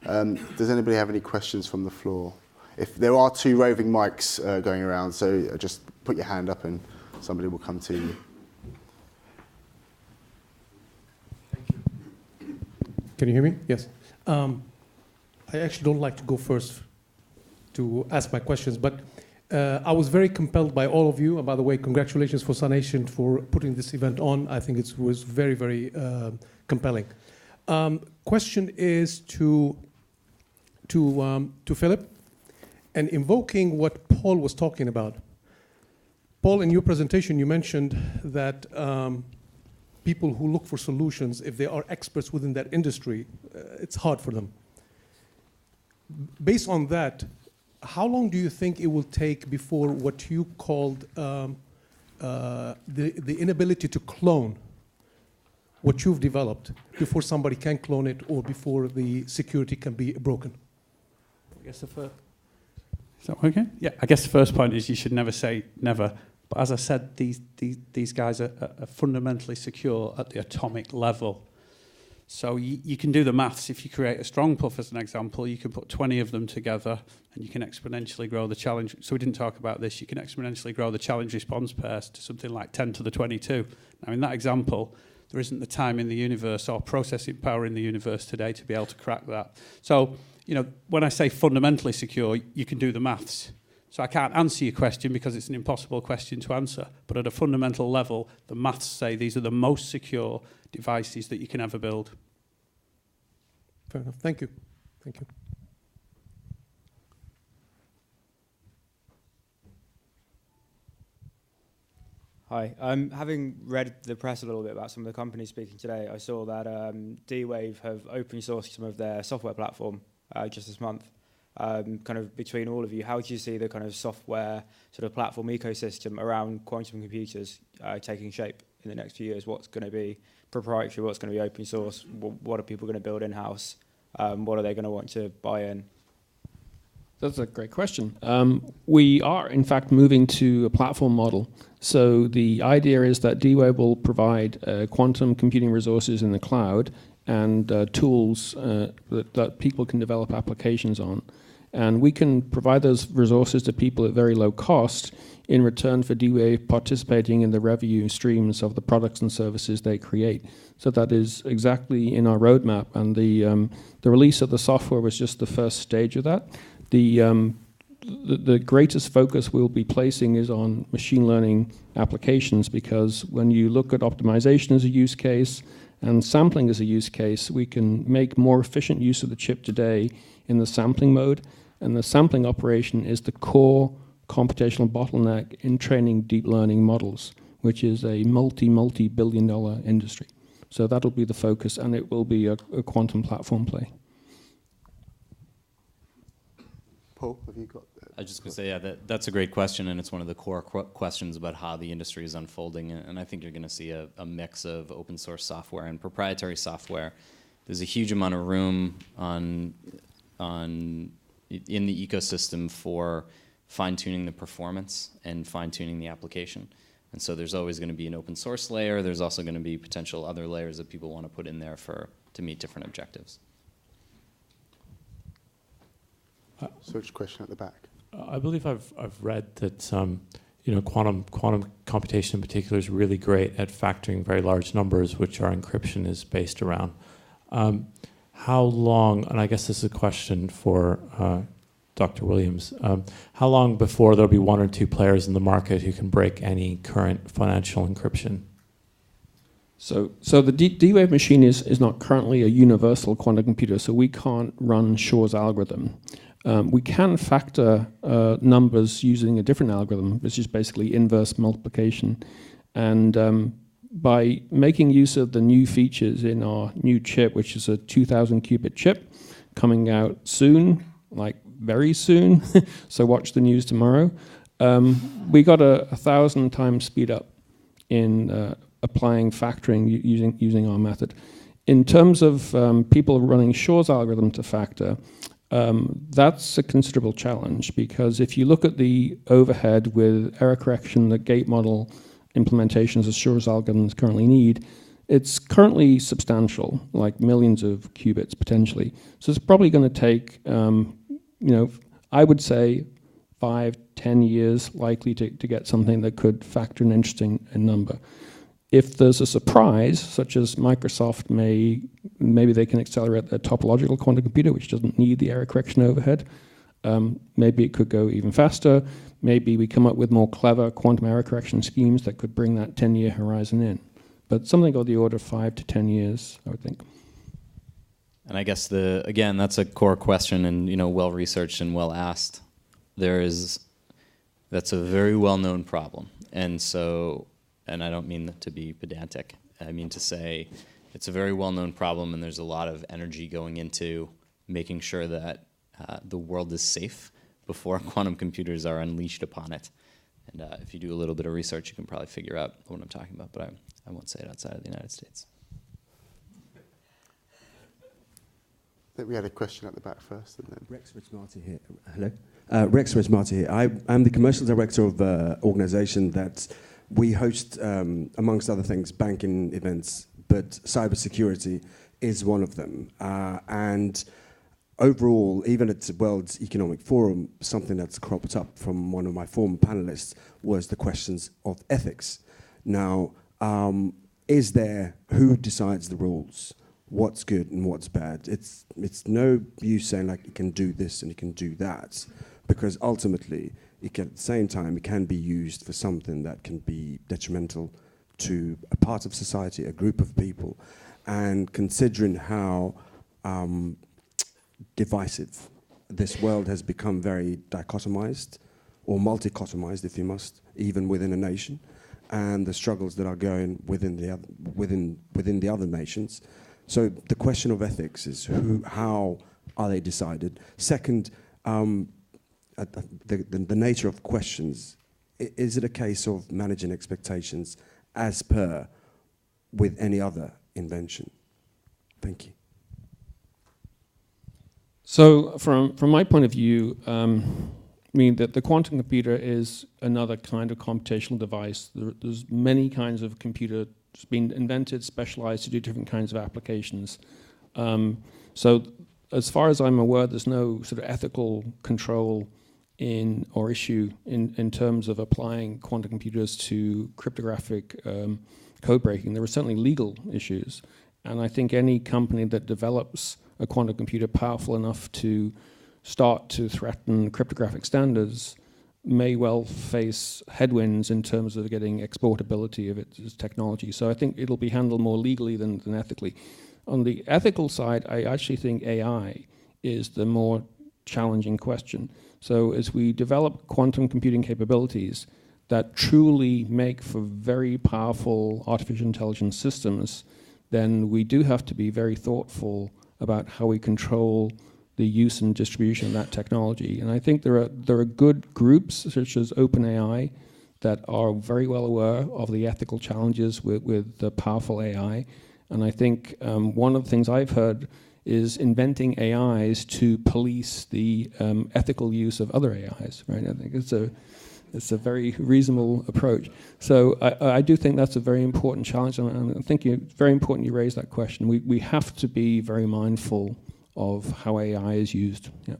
Does anybody have any questions from the floor? If there are 2 roving mics going around, so just put your hand up and somebody will come to you. Thank you. Can you hear me? Yes. I actually don't like to go first to ask my questions, but I was very compelled by all of you. And by the way, congratulations for SunNation for putting this event on. I think it was very, very compelling. Question is to Phillip, and invoking what Paul was talking about. Paul, in your presentation, you mentioned that people who look for solutions, if they are experts within that industry, it's hard for them. Based on that, how long do you think it will take before what you called the inability to clone what you've developed, before somebody can clone it or before the security can be broken? I guess is that okay? Yeah, I guess the first point is you should never say never. But as I said, these guys are fundamentally secure at the atomic level. So you can do the maths. If you create a strong puff, as an example, you can put 20 of them together and you can exponentially grow the challenge. So we didn't talk about this. You can exponentially grow the challenge response pairs to something like 10 to the 22. Now, in that example, there isn't the time in the universe or processing power in the universe today to be able to crack that. So, when I say fundamentally secure, you can do the maths. So I can't answer your question because it's an impossible question to answer. But at a fundamental level, the maths say these are the most secure devices that you can ever build. Fair enough. Thank you. Thank you. Hi. Having read the press a little bit about some of the companies speaking today, I saw that D-Wave have open sourced some of their software platform just this month. Kind of between all of you, how do you see the kind of software sort of platform ecosystem around quantum computers taking shape in the next few years? What's going to be proprietary? What's going to be open source? What are people going to build in-house? What are they going to want to buy in? That's a great question. We are, in fact, moving to a platform model. So the idea is that D-Wave will provide quantum computing resources in the cloud and tools that people can develop applications on. And we can provide those resources to people at very low cost in return for D-Wave participating in the revenue streams of the products and services they create. So that is exactly in our roadmap. And the release of the software was just the first stage of that. The greatest focus we'll be placing is on machine learning applications, because when you look at optimization as a use case and sampling as a use case, we can make more efficient use of the chip today in the sampling mode. And the sampling operation is the core computational bottleneck in training deep learning models, which is a multi-billion-dollar industry. So that'll be the focus, and it will be a quantum platform play. Paul, have you got that? I was just going to say, yeah, that's a great question, and it's one of the core questions about how the industry is unfolding. And I think you're going to see a mix of open source software and proprietary software. There's a huge amount of room in the ecosystem for fine-tuning the performance and fine-tuning the application. And so there's always going to be an open source layer. There's also going to be potential other layers that people want to put in there to meet different objectives. Switch question at the back. I believe I've read that quantum computation in particular is really great at factoring very large numbers, which our encryption is based around. How long, and I guess this is a question for Dr. Williams, how long before there'll be one or two players in the market who can break any current financial encryption? So the D-Wave machine is not currently a universal quantum computer, so we can't run Shor's algorithm. We can factor numbers using a different algorithm, which is basically inverse multiplication. And by making use of the new features in our new chip, which is a 2,000 qubit chip coming out soon, like very soon, so watch the news tomorrow, we got a 1,000 times speed up in applying factoring using our method. In terms of people running Shor's algorithm to factor, that's a considerable challenge, because if you look at the overhead with error correction that gate model implementations of Shor's algorithms currently need, It's currently substantial, like millions of qubits potentially. So it's probably going to take, I would say 5-10 years likely to get something that could factor an interesting number. If there's a surprise, such as Microsoft maybe they can accelerate their topological quantum computer, which doesn't need the error correction overhead. Maybe it could go even faster. Maybe we come up with more clever quantum error correction schemes that could bring that 10-year horizon in. But something of the order of 5 to 10 years, I would think. And I guess again, that's a core question, and well researched and well asked. That's a very well known problem, and I don't mean to be pedantic. I mean to say it's a very well known problem, and there's a lot of energy going into making sure that the world is safe before quantum computers are unleashed upon it. And if you do a little bit of research, you can probably figure out what I'm talking about, but I won't say it outside of the United States. I think we had a question at the back first. And then Rex Rich-Marty here. Hello. Rex Rich-Marty here. I'm the commercial director of an organization that we host, amongst other things, banking events, but cybersecurity is one of them. And overall, even at the World Economic Forum, something that's cropped up from one of my former panelists was the questions of ethics. Now, who decides the rules? What's good and what's bad? It's no use saying like you can do this and you can do that, because ultimately, at the same time, it can be used for something that can be detrimental to a part of society, a group of people. And considering how divisive this world has become, very dichotomized, or multichotomized, if you must, even within a nation, and the struggles that are going within the other nations. So the question of ethics is how are they decided? Second, the nature of questions. Is it a case of managing expectations as per with any other invention? Thank you. So from my point of view, that the quantum computer is another kind of computational device. There's many kinds of computers been invented, specialized to do different kinds of applications. So as far as I'm aware, there's no sort of ethical control issue in terms of applying quantum computers to cryptographic code breaking. There are certainly legal issues. And I think any company that develops a quantum computer powerful enough to start to threaten cryptographic standards may well face headwinds in terms of getting exportability of its technology. So I think it'll be handled more legally than ethically. On the ethical side, I actually think AI is the more challenging question. So as we develop quantum computing capabilities that truly make for very powerful artificial intelligence systems, then we do have to be very thoughtful about how we control the use and distribution of that technology. And I think there are good groups, such as OpenAI, that are very well aware of the ethical challenges with the powerful AI. And I think one of the things I've heard is inventing AIs to police the ethical use of other AIs, right? I think it's a very reasonable approach. So I do think that's a very important challenge, and I think it's very important you raise that question. We have to be very mindful of how AI is used. Yeah.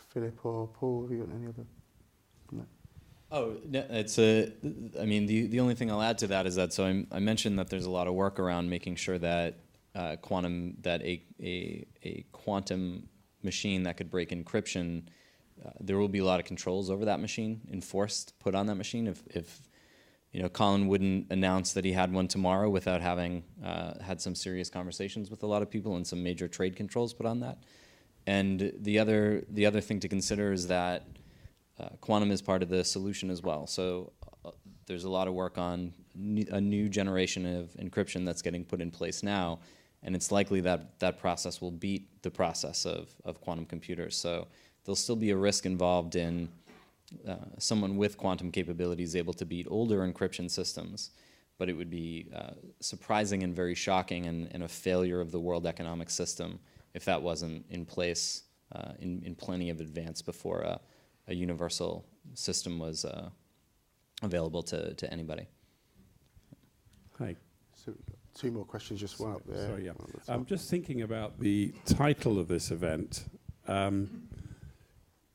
Philip or Paul, have you got any other? No. Oh, it's the only thing I'll add to that is that, so I mentioned that there's a lot of work around making sure that a quantum machine that could break encryption, there will be a lot of controls over that machine put on that machine. If Colin wouldn't announce that he had one tomorrow without having had some serious conversations with a lot of people and some major trade controls put on that. And the other thing to consider is that quantum is part of the solution as well. So there's a lot of work on a new generation of encryption that's getting put in place now, and it's likely that that process will beat the process of quantum computers. So there'll still be a risk involved in someone with quantum capabilities able to beat older encryption systems, but it would be surprising and very shocking and a failure of the world economic system if that wasn't in place in plenty of advance before a universal system was available to anybody. Hi. So we've got two more questions, just one up there. Sorry, yeah. One at the I'm top. just thinking about the title of this event.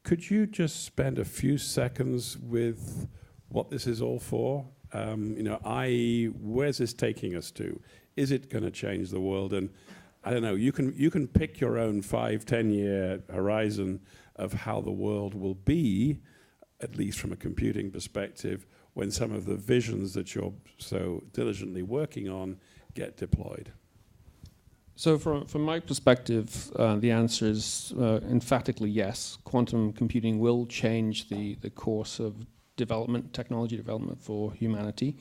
Could you just spend a few seconds with what this is all for? I.e., where's this taking us to? Is it going to change the world? And I don't know, you can pick your own 5-10 year horizon of how the world will be, at least from a computing perspective, when some of the visions that you're so diligently working on get deployed. So from my perspective, the answer is emphatically yes. Quantum computing will change the course of development, technology development for humanity.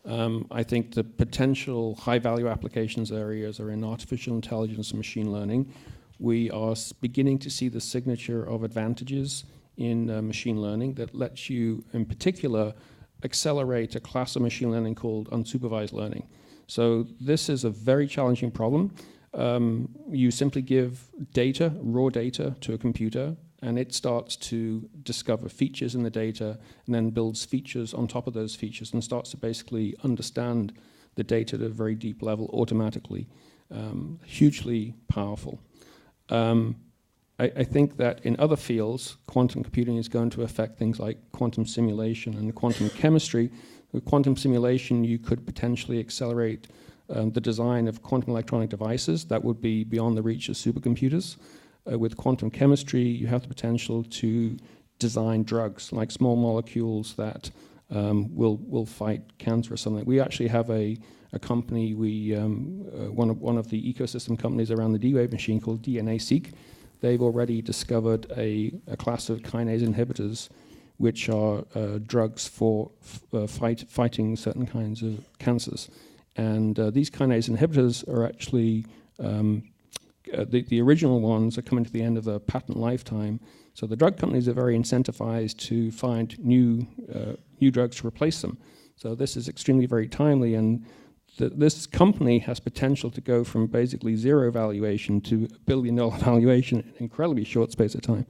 I think the potential high-value applications areas are in artificial intelligence and machine learning. We are beginning to see the signature of advantages in machine learning that lets you, in particular, accelerate a class of machine learning called unsupervised learning. So this is a very challenging problem. You simply give data, raw data, to a computer, and it starts to discover features in the data and then builds features on top of those features and starts to basically understand the data at a very deep level automatically. Hugely powerful. I think that in other fields, quantum computing is going to affect things like quantum simulation and quantum chemistry. With quantum simulation, you could potentially accelerate the design of quantum electronic devices that would be beyond the reach of supercomputers. With quantum chemistry, you have the potential to design drugs, like small molecules that will fight cancer or something. We actually have a company, one of the ecosystem companies around the D-Wave machine called DNA-seq. They've already discovered a class of kinase inhibitors, which are drugs for fighting certain kinds of cancers. And these kinase inhibitors are actually, the original ones are coming to the end of their patent lifetime. So the drug companies are very incentivized to find new drugs to replace them. So this is extremely very timely, and this company has potential to go from basically zero valuation to $1 billion valuation in an incredibly short space of time.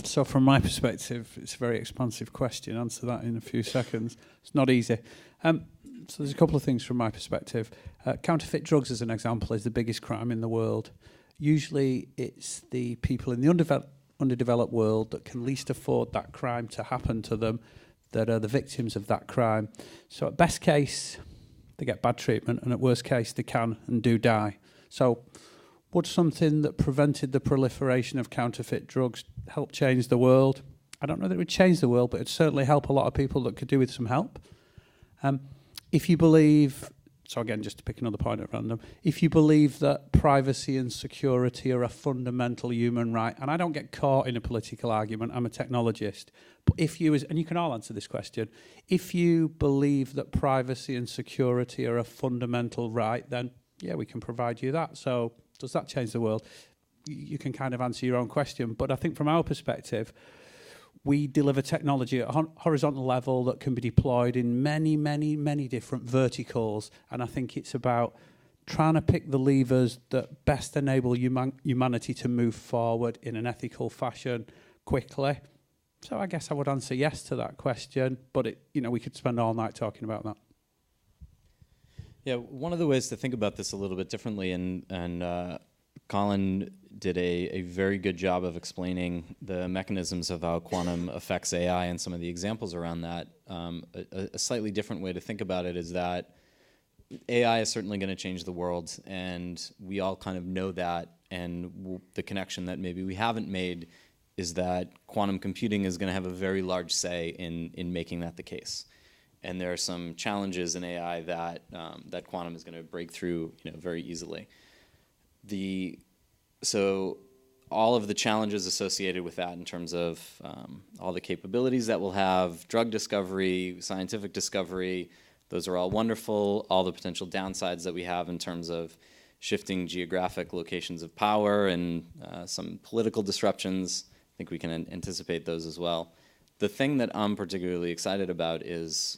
So from my perspective, it's a very expansive question. Answer that in a few seconds. It's not easy. So there's a couple of things from my perspective. Counterfeit drugs, as an example, is the biggest crime in the world. Usually it's the people in the underdeveloped world that can least afford that crime to happen to them that are the victims of that crime. So at best case, they get bad treatment, and at worst case, they can and do die. So would something that prevented the proliferation of counterfeit drugs help change the world? I don't know that it would change the world, but it'd certainly help a lot of people that could do with some help. If you believe, so again, just to pick another point at random, if you believe that privacy and security are a fundamental human right, and I don't get caught in a political argument, I'm a technologist, but if you, and you can all answer this question, if you believe that privacy and security are a fundamental right, then yeah, we can provide you that. So does that change the world? You can kind of answer your own question, but I think from our perspective, we deliver technology at a horizontal level that can be deployed in many, many, many different verticals. And I think it's about trying to pick the levers that best enable humanity to move forward in an ethical fashion quickly. So I guess I would answer yes to that question, but we could spend all night talking about that. Yeah, one of the ways to think about this a little bit differently, and Colin did a very good job of explaining the mechanisms of how quantum affects AI and some of the examples around that. A slightly different way to think about it is that AI is certainly going to change the world, and we all kind of know that, and the connection that maybe we haven't made is that quantum computing is going to have a very large say in making that the case. And there are some challenges in AI that that quantum is going to break through, very easily. So all of the challenges associated with that in terms of all the capabilities that we'll have, drug discovery, scientific discovery, those are all wonderful. All the potential downsides that we have in terms of shifting geographic locations of power and some political disruptions, I think we can anticipate those as well. The thing that I'm particularly excited about is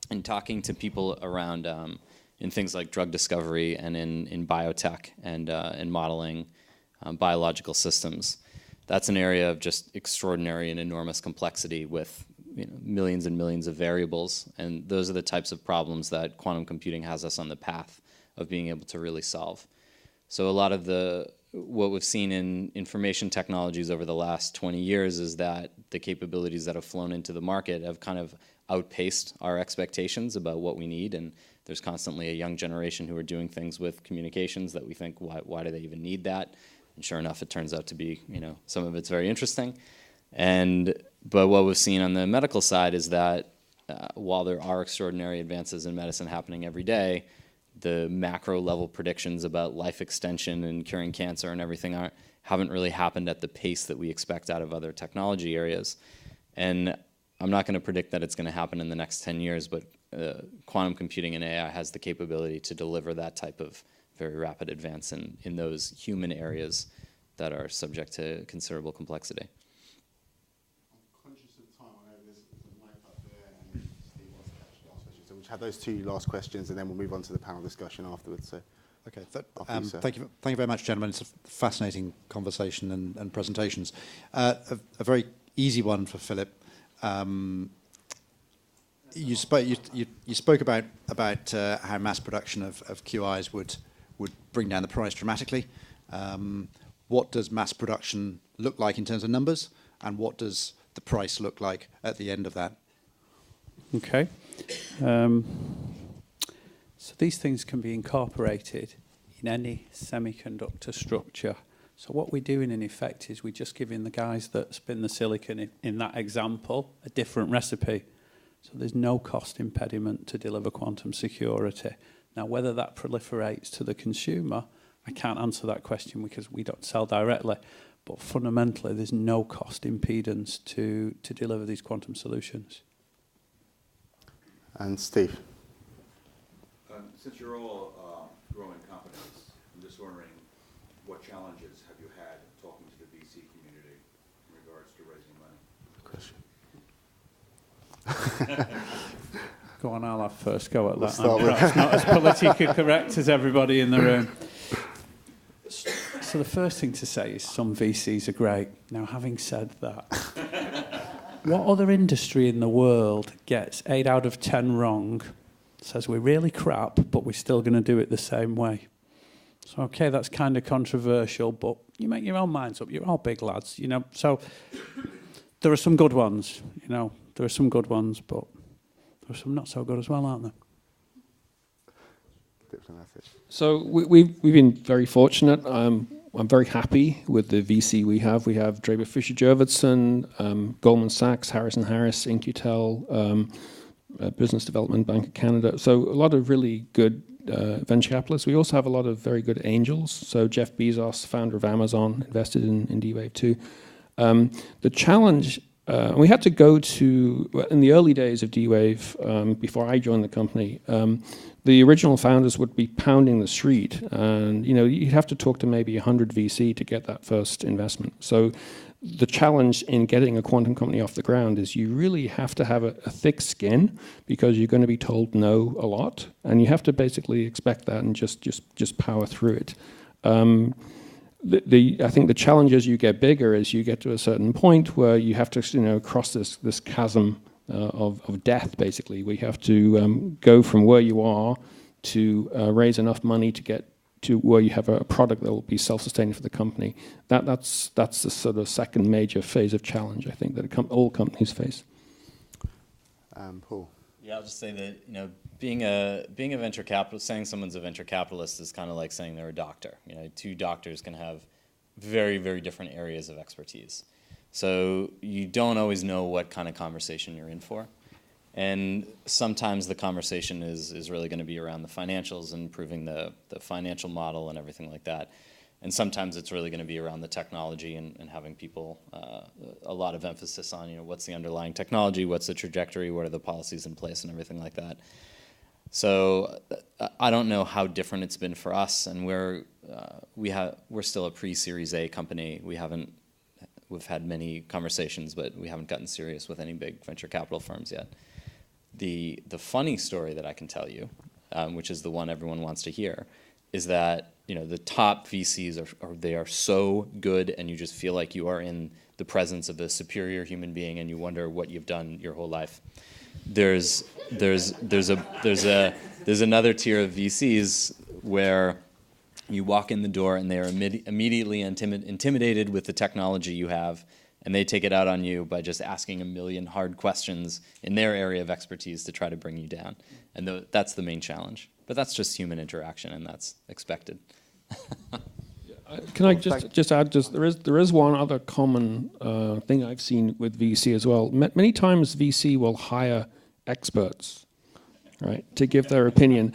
in talking to people around in things like drug discovery and in biotech and in modeling biological systems. That's an area of just extraordinary and enormous complexity with millions and millions of variables, and those are the types of problems that quantum computing has us on the path of being able to really solve. So a lot of what we've seen in information technologies over the last 20 years is that the capabilities that have flown into the market have kind of outpaced our expectations about what we need, and there's constantly a young generation who are doing things with communications that we think, why do they even need that? And sure enough, it turns out to be, some of it's very interesting. But what we've seen on the medical side is that while there are extraordinary advances in medicine happening every day, the macro level predictions about life extension and curing cancer and everything haven't really happened at the pace that we expect out of other technology areas. And I'm not going to predict that it's going to happen in the next 10 years, but quantum computing and AI has the capability to deliver that type of very rapid advance in those human areas that are subject to considerable complexity. I'm conscious of time. I know there's a mic up there, and Steve wants to catch the last question. So we'll have those two last questions, and then we'll move on to the panel discussion afterwards. So, okay. Thank you very much, gentlemen. It's a fascinating conversation and presentations. A very easy one for Philip. You spoke about how mass production of QIs would bring down the price dramatically. What does mass production look like in terms of numbers, and what does the price look like at the end of that? Okay. So these things can be incorporated in any semiconductor structure. So what we're doing in effect is we're just giving the guys that spin the silicon in that example a different recipe. So there's no cost impediment to deliver quantum security. Now, whether that proliferates to the consumer, I can't answer that question because we don't sell directly. But fundamentally, there's no cost impedance to deliver these quantum solutions. And Steve. Since you're all growing companies, I'm just wondering what challenges have you had talking to the VC community in regards to raising money? Question. Go on, I'll have first go at that. We'll Perhaps not as politically correct as everybody in the room. So the first thing to say is some VCs are great. Now, having said that, what other industry in the world gets 8 out of 10 wrong, says we're really crap, but we're still going to do it the same way? So, okay, that's kind of controversial, but you make your own minds up. You're all big lads, So there are some good ones, There are some good ones, but there are some not so good as well, aren't there? So we've been very fortunate. I'm very happy with the VC we have. We have Draper Fisher Jurvetson, Goldman Sachs, Harrison Harris, Incutel, Business Development Bank of Canada. So a lot of really good venture capitalists. We also have a lot of very good angels. So Jeff Bezos, founder of Amazon, invested in D-Wave too. The challenge, we had to go to, in the early days of D-Wave, before I joined the company, the original founders would be pounding the street, and you'd have to talk to maybe 100 VC to get that first investment. So the challenge in getting a quantum company off the ground is you really have to have a thick skin, because you're going to be told no a lot, and you have to basically expect that and just power through it. I think the challenge as you get bigger is you get to a certain point where you have to cross this chasm of death, basically. We have to go from where you are to raise enough money to get to where you have a product that will be self-sustaining for the company. That's the sort of second major phase of challenge, I think, that all companies face. Paul. Yeah, I'll just say that being a venture capitalist, saying someone's a venture capitalist is kind of like saying they're a doctor. Two doctors can have very, very different areas of expertise. So you don't always know what kind of conversation you're in for. And sometimes the conversation is really going to be around the financials and proving the financial model and everything like that. And sometimes it's really going to be around the technology and having people, a lot of emphasis on, what's the underlying technology, what's the trajectory, what are the policies in place and everything like that. So I don't know how different it's been for us, and we're still a pre-Series A company. We've had many conversations, but we haven't gotten serious with any big venture capital firms yet. The funny story that I can tell you, which is the one everyone wants to hear, is that the top VCs they are so good, and you just feel like you are in the presence of a superior human being, and you wonder what you've done your whole life. There's another tier of VCs where you walk in the door and they are immediately intimidated with the technology you have, and they take it out on you by just asking a million hard questions in their area of expertise to try to bring you down. And that's the main challenge. But that's just human interaction, and that's expected. Can I just add? There is one other common thing I've seen with VC as well. Many times VC will hire experts, right, to give their opinion,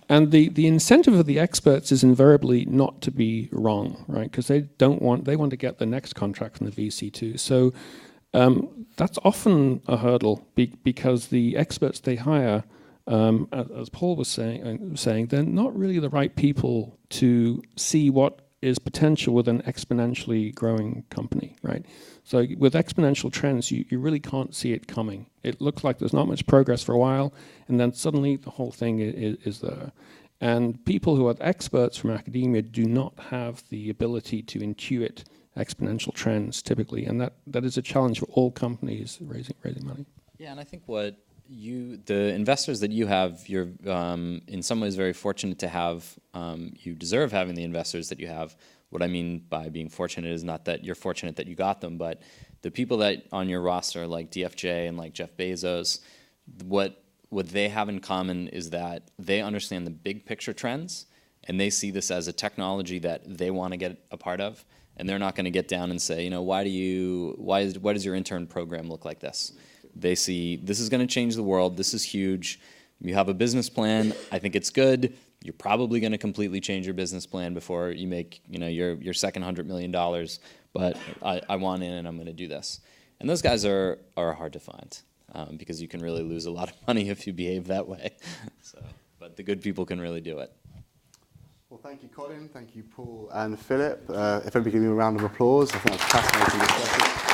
and the incentive of the experts is invariably not to be wrong, right? Because they want to get the next contract from the VC too. So that's often a hurdle because the experts they hire, as Paul was saying, they're not really the right people to see what is potential with an exponentially growing company, right? So with exponential trends, you really can't see it coming. It looks like there's not much progress for a while, and then suddenly the whole thing is there. And people who are experts from academia do not have the ability to intuit exponential trends typically, and that is a challenge for all companies raising money. Yeah, and I think the investors that you have, you're in some ways very fortunate to have. You deserve having the investors that you have. What I mean by being fortunate is not that you're fortunate that you got them, but the people that on your roster, like DFJ and like Jeff Bezos, what they have in common is that they understand the big picture trends, and they see this as a technology that they want to get a part of, and they're not going to get down and say, why does your intern program look like this? They see this is going to change the world. This is huge. You have a business plan. I think it's good. You're probably going to completely change your business plan before you make your second $100 million. But I want in, and I'm going to do this. And those guys are hard to find because you can really lose a lot of money if you behave that way. But the good people can really do it. Well, thank you, Colin. Thank you, Paul and Philip. If everybody give me a round of applause, I think that's fascinating discussion.